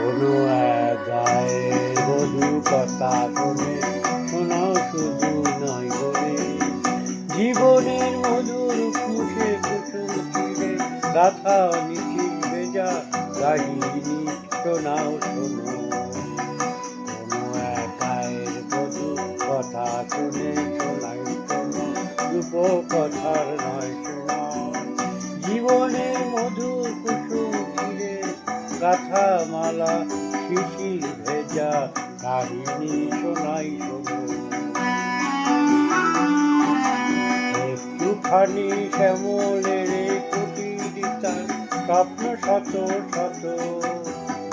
কোনো এক গায়ের মধুর কথা শুনে শোনাও শুধু নয় বলে জীবনের মধুর কুশে কুসুম ছিঁড়ে গাথা নিখিল ভেজা কাহিনী শোনাও শোনো কোনো এক গায়ের মধুর কথা শুনে শোনাই শোনো রূপকথার নয় শোনাও জীবনের মধুর কুসুম ছিঁড়ে গাথা মালা শিশির ভেজা কাহিনী শোনাই শোনো একটুখানি শ্যামলের কুটিরিতার স্বপ্ন শত শত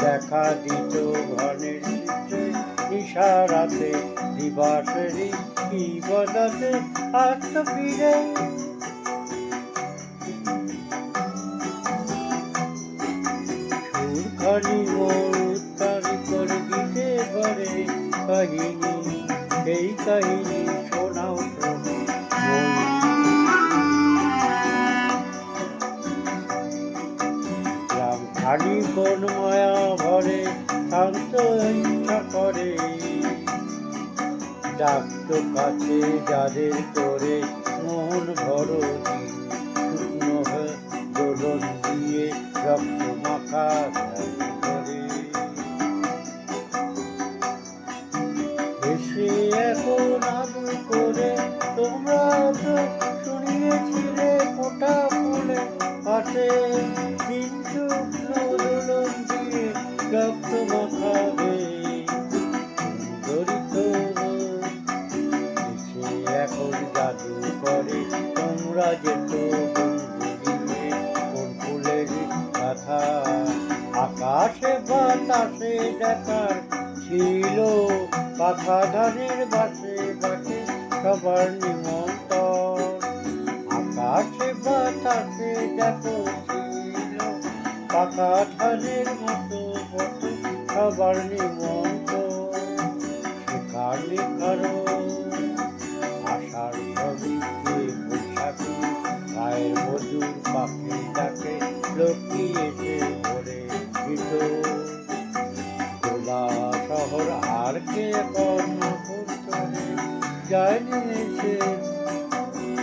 দেখা দিত ঘনের চিত্রে নিশারাতে দিবাসেরই কি বদাতে আজ তো ফিরে সুরখানি মোর উত্তারি করে দিতে পারে কাহিনী সেই কাহিনী শোনাও শোনো গ্রাম খালি কোন মায়া ভরে শান্ত ইচ্ছা করে ডাক্ত কাছে যাদের করে মন ভরো দিন শুকনো হয়ে দোলন দিয়ে রক্ত মাখা করে এসে এখন আদু করে তোমরা তো শুনিয়েছিলে ফোটা ফুলে পাশে দিন শুকনো দোলন দিয়ে রক্ত মাখাবে সুন্দরিত এসে এখন জাদু করে তোমরা যেত বন্ধু নিয়ে কোন ফুলের কথা আকাশে বাতাসে দেখার ছিল পাখা ধানের বাসে বাসে সবার নিমন্ত্রণ আকাশে বাতাসে দেখো ছিল পাখা ধানের মতো বসে সবার নিমন্ত্রণ সেখানে কারো আশার ছবিকে বৈশাখী গায়ের মধুর পাখি ডাকে লক্ষ্মী এসে ভরে দিত গোলা শহর আর কে কর্ম করতে যায়নি এসে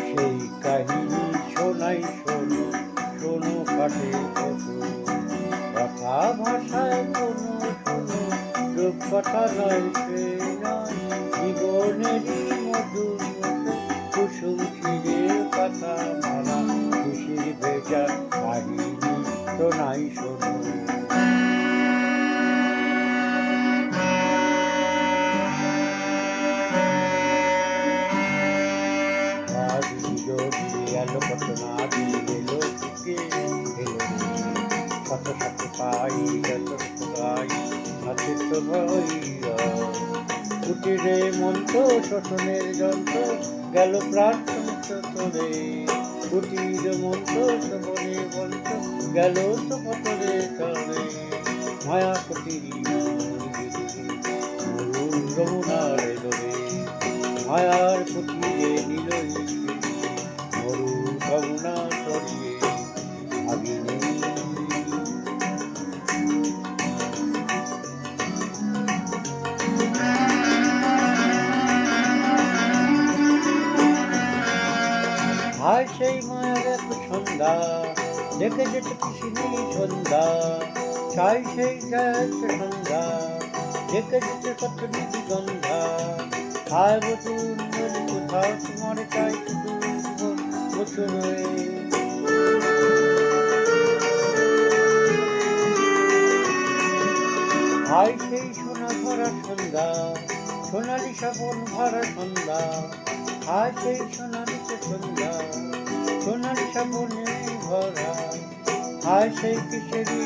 সেই কাহিনী শোনাই শোনো শোনো কাটে কত কথা ভাষায় কোনো শোনো রূপকথা নয় সে নয় জীবনেরই মধুর মতো কুসুম ছিঁড়ে কথা মালা খুশির ভেজা কাহিনী শোনাই শোনো এলো কত না দিয়ে এলো থেকে এলো কত শত পাই যত পাই হাতে তো ভইয়া কুটিরে মন্ত্র শোষণের যন্ত্র গেল প্রাণ তোরে কুটির মন্ত্র শোভনে মন্ত্র গেল তো পতরে চলে মায়া কুটিরি যমুনার দরে মায়ার কুটিরে নিলই মরু যমুনা তরিয়ে ভাগিনী আর সেই মায়ের এক সন্ধ্যা দেখে যেতে পিসিনি সন্ধ্যা চাই সেই এক সন্ধ্যা দেখে যেতে কত গন্ধা হায় বতুন কোথাও তোমার চাই শুধু বছর হায় সেই সোনা ভরা সন্ধ্যা সোনালি সাবন ভরা সন্ধ্যা হায় সেই সোনালি সন্ধ্যা সোনালি সাবনে ভরা হায় সেই কিসেরই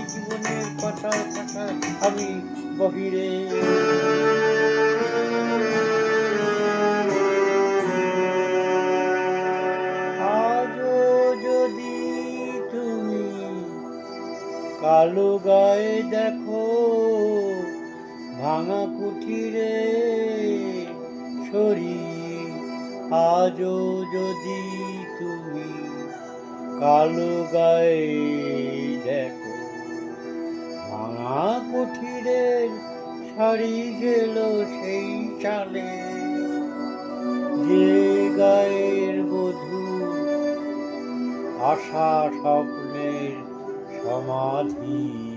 জীবনের কথা কথা আমি বহিরে আজও যদি তুমি কালো গায়ে দেখো ভাঙা কুঠিরে শরীর আজও যদি তুমি কালো গায়ে দেখো ভাঙা কুঠিরের সারি গেল সেই চালে, যে গায়ের বধূ আশা স্বপ্নের সমাধি।